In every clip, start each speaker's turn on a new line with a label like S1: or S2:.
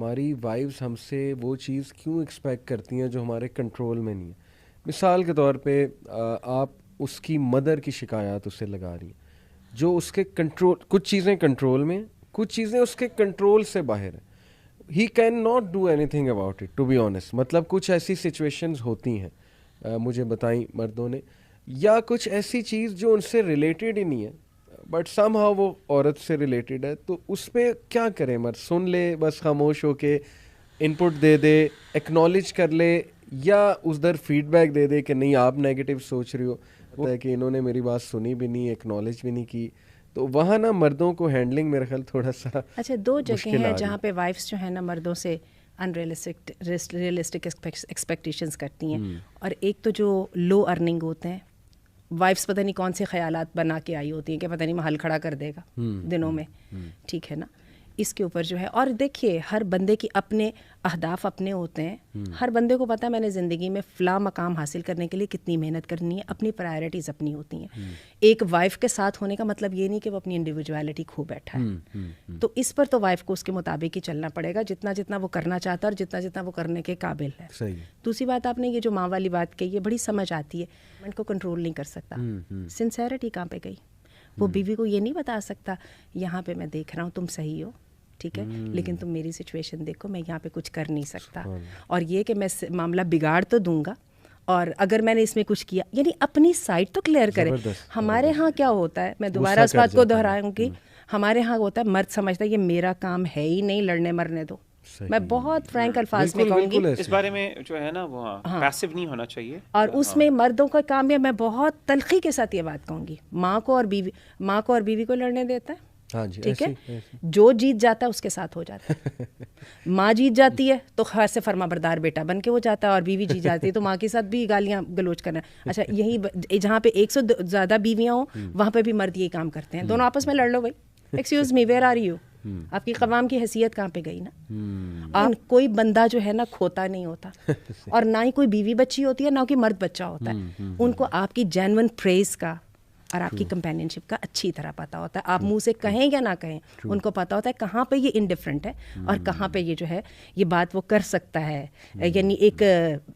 S1: ہماری وائفز ہم سے وہ چیز کیوں ایکسپیکٹ کرتی ہیں جو ہمارے کنٹرول میں نہیں ہے. مثال کے طور پہ آپ اس کی مدر کی شکایات اسے لگا رہی ہیں جو اس کے کنٹرول, کچھ چیزیں کنٹرول میں, کچھ چیزیں اس کے کنٹرول سے باہر ہیں. He can not do anything about it to be honest. مطلب کچھ ایسی سچویشنز ہوتی ہیں مجھے بتائیں مردوں نے, یا کچھ ایسی چیز جو ان سے ریلیٹڈ ہی نہیں ہے بٹ سم ہاؤ وہ عورت سے ریلیٹڈ ہے, تو اس پہ کیا کریں؟ مرد سن لے بس خاموش ہو کے, ان پٹ دے دے, ایکنالج کر لے, یا اس در فیڈ بیک دے دے کہ نہیں آپ نیگیٹو سوچ رہی ہو, وہ ہے کہ انہوں نے میری بات سنی بھی نہیں, ایکنالج بھی نہیں کی. تو وہاں نا مردوں کو ہینڈلنگ میرے خیال تھوڑا سا
S2: اچھا دو جگہیں ہیں جہاں پہ وائفس جو ہیں نا مردوں سے ان ریئلسٹک ایکسپیکٹیشنز کرتی ہیں, اور ایک تو جو لو ارننگ ہوتے ہیں, وائفس پتہ نہیں کون سے خیالات بنا کے آئی ہوتی ہیں کہ پتہ نہیں محل کھڑا کر دے گا دنوں میں, ٹھیک ہے نا. اس کے اوپر جو ہے, اور دیکھیے ہر بندے کی اپنے اہداف اپنے ہوتے ہیں, ہر بندے کو پتہ ہے میں نے زندگی میں فلاں مقام حاصل کرنے کے لیے کتنی محنت کرنی ہے, اپنی پرائرٹیز اپنی ہوتی ہیں. ایک وائف کے ساتھ ہونے کا مطلب یہ نہیں کہ وہ اپنی انڈیویجویلٹی کھو بیٹھا ہے. تو اس پر تو وائف کو اس کے مطابق ہی چلنا پڑے گا, جتنا جتنا وہ کرنا چاہتا ہے اور جتنا جتنا وہ کرنے کے قابل ہے. دوسری بات آپ نے یہ جو ماں والی بات کہی ہے بڑی سمجھ آتی ہے, میں ان کو کنٹرول نہیں کر سکتا. سنسیرٹی کہاں پہ گئی؟ وہ بیوی کو یہ نہیں بتا سکتا یہاں پہ میں دیکھ رہا ہوں تم صحیح ہو, ٹھیک ہے, لیکن تم میری سچویشن دیکھو, میں یہاں پہ کچھ کر نہیں سکتا. اور یہ کہ میں معاملہ بگاڑ تو دوں گا, اور اگر میں نے اس میں کچھ کیا, یعنی اپنی سائڈ تو کلیئر کرے. ہمارے ہاں کیا ہوتا ہے, میں دوبارہ اس بات کو دہراؤں گی, ہمارے ہاں ہوتا ہے مرد سمجھتا ہے یہ میرا کام ہے ہی نہیں, لڑنے مرنے دو. میں بہت فرینک الفاظ میں کہوں گی
S3: اس بارے میں جو ہے نا وہ پیسو نہیں ہونا چاہیے.
S2: اور اس میں مردوں کا کام ہے, میں بہت تلخی کے ساتھ یہ بات کہوں گی, ماں کو اور بیوی کو لڑنے دیتا ہے, ٹھیک ہے, جو جیت جاتا ہے اس کے ساتھ ہو جاتا ہے. ماں جیت جاتی ہے تو خیر سے فرما بردار بیٹا بن کے وہ جاتا ہے, اور بیوی جیت جاتی ہے تو ماں کے ساتھ بھی گالیاں گلوچ کرنا. اچھا یہی جہاں پہ 100 زیادہ بیویاں ہوں وہاں پہ بھی مرد یہی کام کرتے ہیں, دونوں آپس میں لڑ لو بھائی, excuse me where are you, آپ کی قوام کی حیثیت کہاں پہ گئی نا. اور کوئی بندہ جو ہے نا کھوتا نہیں ہوتا, اور نہ ہی کوئی بیوی بچی ہوتی ہے, نہ کوئی مرد بچہ ہوتا ہے. ان کو آپ کی جینون پریز کا اور آپ کی کمپینین شپ کا اچھی طرح پتہ ہوتا ہے. آپ منہ سے کہیں یا نہ کہیں, ان کو پتہ ہوتا ہے کہاں پہ یہ انڈیفرنٹ ہے اور کہاں پہ یہ جو ہے یہ بات وہ کر سکتا ہے, یعنی ایک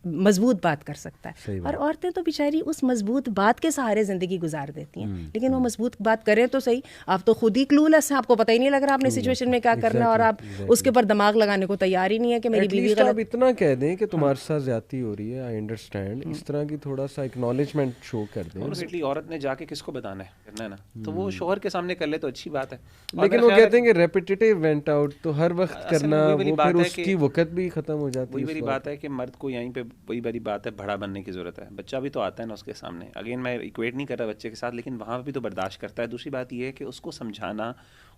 S2: مضبوط بات کر سکتا ہے. اور عورتیں تو بیچاری اس مضبوط بات کے سہارے زندگی گزار دیتی ہیں, لیکن وہ مضبوط بات کریں تو صحیح, آپ تو خود ہی کلو لیس ہیں, آپ کو پتہ ہی نہیں لگ رہا آپ نے سچویشن میں کیا کرنا ہے, اور آپ اس کے اوپر دماغ لگانے کو تیار ہی نہیں ہے کہ میری بیوی غلط.
S1: آپ اتنا کہہ دیں کہ تمہارے ساتھ زیادتی ہو رہی ہے, آئی انڈرسٹینڈ, اس طرح کی تھوڑا سا ایکنالجمنٹ شو کر دیں.
S3: عورت نے جا کے کس کو بتانا ہے نا, تو وہ شوہر کے سامنے کر لے تو اچھی بات ہے.
S1: لیکن وہ کہتے ہیں کہ ریپیٹیٹیو وینٹ آؤٹ, تو ہر وقت کرنا, وہ پھر اس کی وقت بھی ختم ہو جاتی ہے.
S3: وہی بڑی بات ہے کہ مرد کو یہیں پہ وہی بڑی بات ہے, بڑا بننے کی ضرورت ہے. بچہ بھی تو آتا ہے نا اس کے سامنے, اگین میں ایکویٹ نہیں کر رہا بچے کے ساتھ, لیکن وہاں بھی تو برداشت کرتا ہے. دوسری بات یہ ہے کہ اس کو سمجھانا,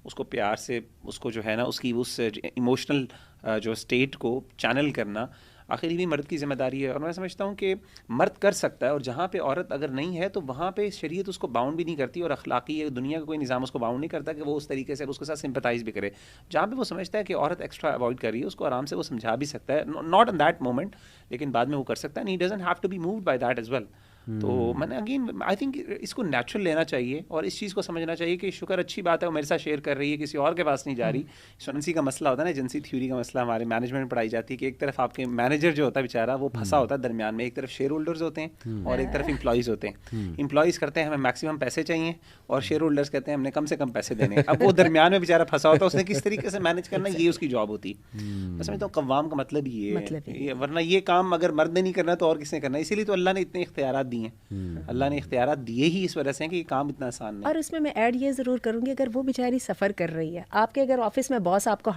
S3: اس کو پیار سے, اس کو جو ہے نا اس کی اس ایموشنل جو اسٹیٹ کو چینل کرنا آخر یہ بھی مرد کی ذمہ داری ہے. اور میں سمجھتا ہوں کہ مرد کر سکتا ہے, اور جہاں پہ عورت اگر نہیں ہے تو وہاں پہ شریعت اس کو باؤنڈ بھی نہیں کرتی, اور اخلاقی دنیا کا کوئی نظام اس کو باؤنڈ نہیں کرتا کہ وہ اس طریقے سے اس کے ساتھ سمپتھائز بھی کرے. جہاں پہ وہ سمجھتا ہے کہ عورت ایکسٹرا اوائڈ کر رہی ہے, اس کو آرام سے وہ سمجھا بھی سکتا ہے, ناٹ ان دیٹ مومنٹ, لیکن بعد میں وہ کر سکتا ہے. He doesn't have to be moved by that as well. تو میں نے اگین آئی تھنک اس کو نیچرل لینا چاہیے, اور اس چیز کو سمجھنا چاہیے کہ شکر اچھی بات ہے وہ میرے ساتھ شیئر کر رہی ہے, کسی اور کے پاس نہیں جا رہی. جنسی کا مسئلہ ہوتا ہے نا, جنسی تھیوری کا مسئلہ ہمارے مینجمنٹ میں پڑھائی جاتی ہے کہ ایک طرف آپ کے مینیجر جو ہوتا ہے بیچارہ وہ پھنسا ہوتا ہے درمیان میں, ایک طرف شیئر ہولڈرز ہوتے ہیں اور ایک طرف امپلائیز ہوتے ہیں. امپلائیز کرتے ہیں ہمیں میکسیمم پیسے چاہیے, اور شیئر ہولڈرز کہتے ہیں ہم نے کم سے کم پیسے دینے. اب وہ درمیان میں بیچارہ پھنسا ہوتا ہے, اس نے کس طریقے سے مینیج کرنا, یہ اس کی جاب ہوتی ہے. میں سمجھتا ہوں قوام کا مطلب یہ ہے, ورنہ یہ کام اگر مرد نے نہیں کرنا تو اور کس نے کرنا. اسی لیے تو اللہ نے اتنے اختیارات دیے ہیں, اللہ نے اختیارات دیے ہی اس وجہ سے کہ یہ کام اتنا آسان نہیں.
S2: اور اس میں ایڈ یہ ضرور کروں گی, اگر وہ بیچاری سفر کر رہی ہے, آپ کے اگر آفس میں باس آپ کو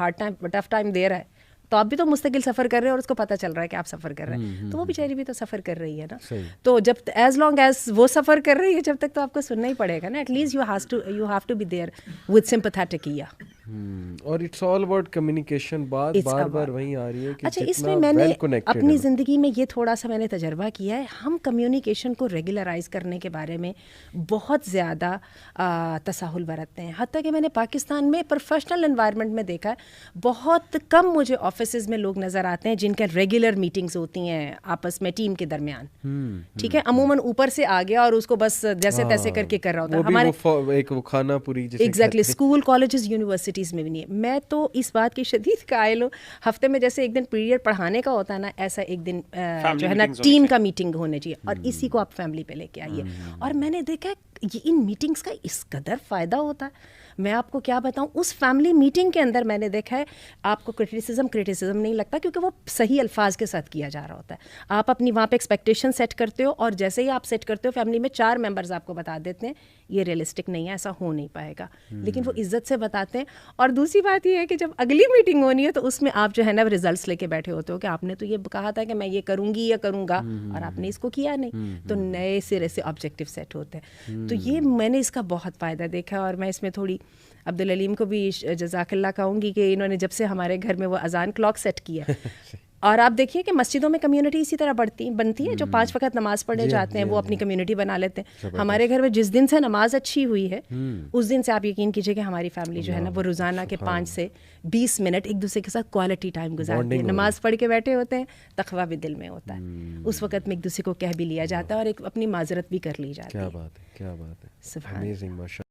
S2: ٹف ٹائم دے رہا ہے, تو آپ بھی تو مستقل سفر کر رہے ہیں اور اس کو پتہ چل رہا ہے کہ آپ سفر کر رہے ہیں, تو وہ بیچاری بھی تو سفر کر رہی ہے نا. تو جب ایز لانگ ایز وہ سفر کر رہی ہے جب تک تو آپ کو سننا ہی پڑے گا نا. At least you have to be there with sympathetic.
S1: اور اٹس آل اباؤٹ کمیونیکیشن. بات بار بار وہیں آ رہی ہے کہ
S2: اچھا, اس میں نے اپنی زندگی میں یہ تھوڑا سا میں نے تجربہ کیا ہے, ہم کمیونیکیشن کو ریگولرائز کرنے کے بارے میں بہت زیادہ تساہل برتتے ہیں. حتیٰ کہ میں نے پاکستان میں پروفیشنل انوائرمنٹ میں دیکھا ہے, بہت کم مجھے آفیسز میں لوگ نظر آتے ہیں جن کے ریگولر میٹنگز ہوتی ہیں آپس میں ٹیم کے درمیان. ٹھیک ہے, عموماً اوپر سے آ گیا اور اس کو بس جیسے تیسے کر کے کر رہا ہوتا ہے. ہمارے
S1: ایک وہ کھانا پوری
S2: exactly school, colleges, university cities میں بھی نہیں ہے. میں تو اس بات کی شدید قائل ہوں, ہفتے میں جیسے ایک دن پیریڈ پڑھانے کا ہوتا ہے نا, ایسا ایک دن جو ہے نا ٹیم کا میٹنگ ہونا چاہیے, اور اسی کو آپ فیملی پہ لے کے آئیے. اور میں نے دیکھا یہ ان میٹنگس کا اس قدر فائدہ ہوتا ہے, میں آپ کو کیا بتاؤں. اس فیملی میٹنگ کے اندر میں نے دیکھا ہے آپ کو کرٹیسزم نہیں لگتا, کیونکہ وہ صحیح الفاظ کے ساتھ کیا جا رہا ہوتا ہے. آپ اپنی وہاں پہ ایکسپیکٹیشن سیٹ کرتے ہو, اور جیسے ہی آپ سیٹ کرتے ہو فیملی میں 4 ممبرز آپ کو بتا دیتے ہیں یہ ریئلسٹک نہیں ہے, ایسا ہو نہیں پائے گا, لیکن وہ عزت سے بتاتے ہیں. اور دوسری بات یہ ہے کہ جب اگلی میٹنگ ہونی ہے تو اس میں آپ جو ہے نا ریزلٹس لے کے بیٹھے ہوتے ہو کہ آپ نے تو یہ کہا تھا کہ میں یہ کروں گی یا کروں گا, اور آپ نے اس کو کیا نہیں, تو نئے سرے سے آبجیکٹیو سیٹ ہوتے ہیں. تو یہ میں نے اس کا بہت فائدہ دیکھا, اور میں اس میں تھوڑی عبدالعلیم کو بھی جزاک اللہ کہوں گی کہ انہوں نے جب سے ہمارے گھر میں وہ اذان کلاک سیٹ کی ہے, اور آپ دیکھیے کہ مسجدوں میں کمیونٹی اسی طرح بنتی ہے, جو 5 وقت نماز پڑھنے جاتے ہیں وہ اپنی کمیونٹی بنا لیتے ہیں. ہمارے گھر میں جس دن سے نماز اچھی ہوئی ہے اس دن سے آپ یقین کیجیے کہ ہماری فیملی جو ہے نا وہ روزانہ کے 5 سے 20 منٹ ایک دوسرے کے ساتھ کوالٹی ٹائم گزارتی ہے. نماز پڑھ کے بیٹھے ہوتے ہیں, تقویٰ بھی دل میں ہوتا ہے, اس وقت میں ایک دوسرے کو کہہ بھی لیا جاتا ہے اور ایک اپنی معذرت بھی کر لی جاتی ہے.
S1: کیا بات ہے, کیا بات ہے,
S2: سبحان اللہ.